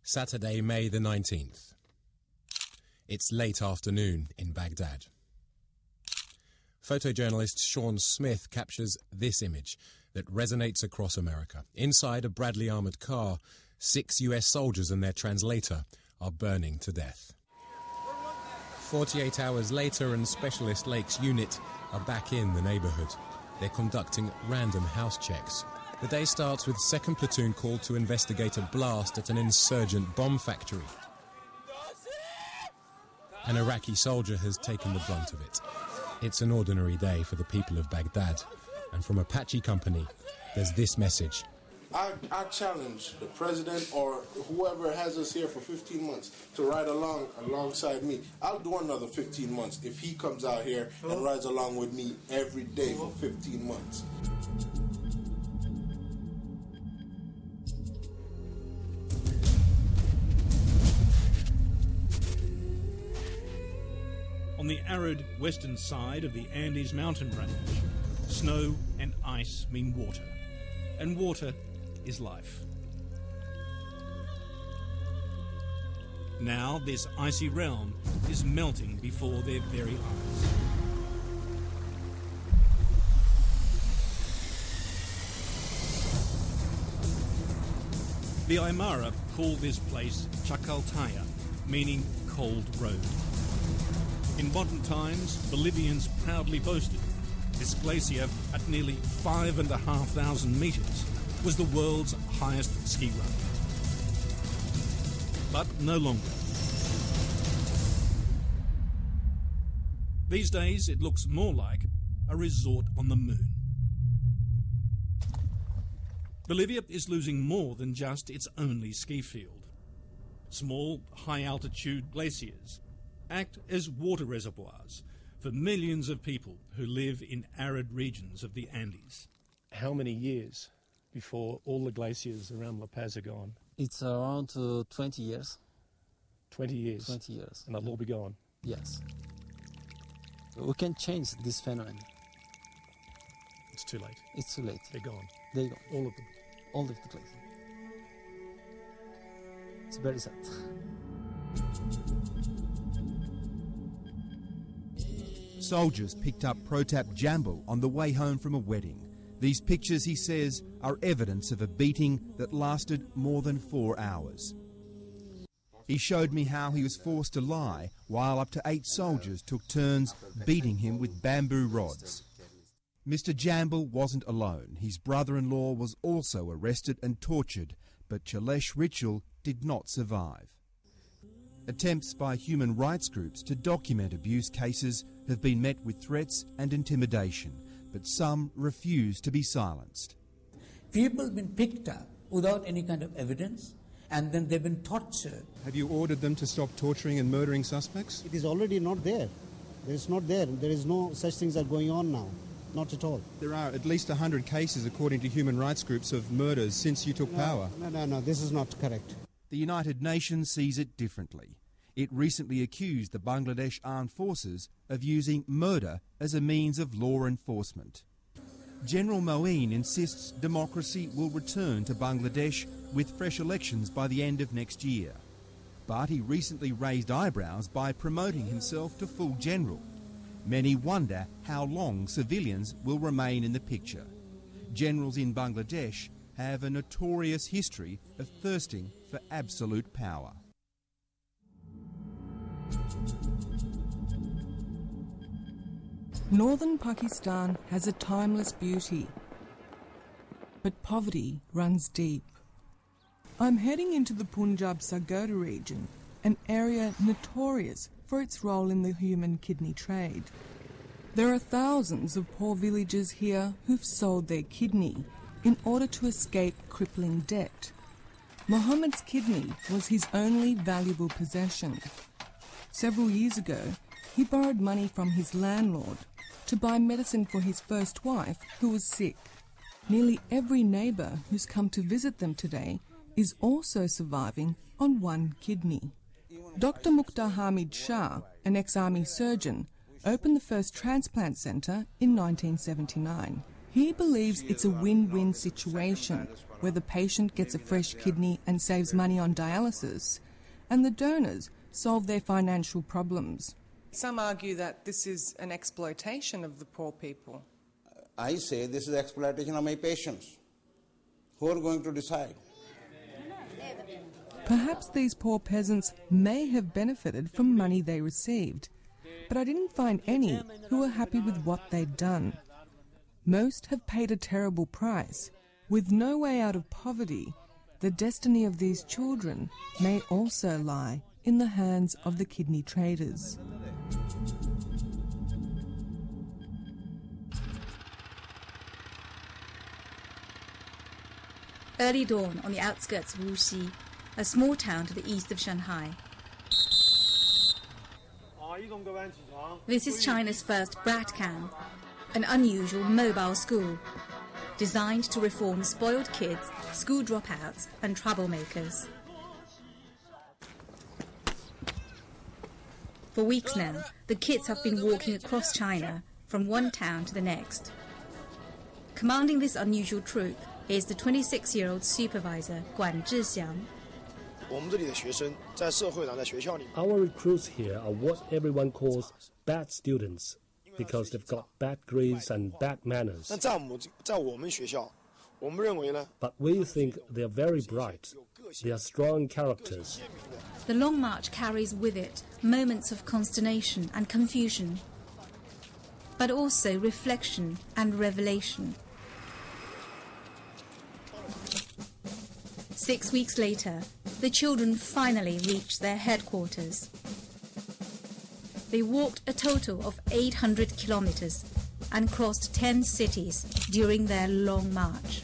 Saturday, May the 19th. It's late afternoon in Baghdad. Photojournalist Sean Smith captures this image that resonates across America. Inside a Bradley armoured car, 6 US soldiers and their translator are burning to death. 48 hours later and Specialist Lakes Unit are back in the neighbourhood. They're conducting random house checks. The day starts with 2nd Platoon called to investigate a blast at an insurgent bomb factory. An Iraqi soldier has taken the brunt of it. It's an ordinary day for the people of Baghdad. And from Apache Company, there's this message. I challenge the president or whoever has us here for 15 months to ride alongside me. I'll do another 15 months if he comes out here and rides along with me every day for 15 months. On the arid western side of the Andes mountain range, snow and ice mean water, and water is life. Now this icy realm is melting before their very eyes. The Aymara call this place Chacaltaya, meaning cold road. In modern times, Bolivians proudly boasted this glacier at nearly 5,500 metres was the world's highest ski run. But no longer. These days it looks more like a resort on the moon. Bolivia is losing more than just its only ski field. Small, high-altitude glaciers act as water reservoirs for millions of people who live in arid regions of the Andes. How many years before all the glaciers around La Paz are gone? It's around 20 years. 20 years? 20 years. And they'll all be gone? Yes. We can change this phenomenon. It's too late. It's too late. They're gone. They're gone. All of them. All of the glaciers. It's very sad. Soldiers picked up Protap Jambil on the way home from a wedding. These pictures, he says, are evidence of a beating that lasted more than 4 hours. He showed me how he was forced to lie while up to 8 soldiers took turns beating him with bamboo rods. Mr. Jambil wasn't alone. His brother-in-law was also arrested and tortured, but Chalesh Ritual did not survive. Attempts by human rights groups to document abuse cases have been met with threats and intimidation, but some refuse to be silenced. People have been picked up without any kind of evidence, and then they've been tortured. Have you ordered them to stop torturing and murdering suspects? It is already not there. It's not there. There is no such things are going on now. Not at all. There are at least 100 cases, according to human rights groups, of murders since you took power. No, this is not correct. The United Nations sees it differently. It recently accused the Bangladesh Armed Forces of using murder as a means of law enforcement. General Moeen insists democracy will return to Bangladesh with fresh elections by the end of next year. But he recently raised eyebrows by promoting himself to full general. Many wonder how long civilians will remain in the picture. Generals in Bangladesh have a notorious history of thirsting for absolute power. Northern Pakistan has a timeless beauty, but poverty runs deep. I'm heading into the Punjab Sargodha region, an area notorious for its role in the human kidney trade. There are thousands of poor villagers here who've sold their kidney in order to escape crippling debt. Mohammed's kidney was his only valuable possession. Several years ago, he borrowed money from his landlord to buy medicine for his first wife, who was sick. Nearly every neighbour who's come to visit them today is also surviving on one kidney. Dr. Mukhtar Hamid Shah, an ex-army surgeon, opened the first transplant centre in 1979. He believes it's a win-win situation where the patient gets a fresh kidney and saves money on dialysis, and the donors solve their financial problems. Some argue that this is an exploitation of the poor people. I say this is exploitation of my patients. Who are going to decide? Perhaps these poor peasants may have benefited from money they received, but I didn't find any who were happy with what they'd done. Most have paid a terrible price. With no way out of poverty, the destiny of these children may also lie in the hands of the kidney traders. Early dawn on the outskirts of Wuxi, a small town to the east of Shanghai. This is China's first brat camp, an unusual mobile school, designed to reform spoiled kids, school dropouts and troublemakers. For weeks now, the kids have been walking across China from one town to the next. Commanding this unusual troop is the 26-year-old supervisor, Guan Zhixiang. Our recruits here are what everyone calls bad students because they've got bad grades and bad manners. But we think they are very bright. They are strong characters. The long march carries with it moments of consternation and confusion, but also reflection and revelation. 6 weeks later, the children finally reached their headquarters. They walked a total of 800 kilometers and crossed 10 cities during their long march.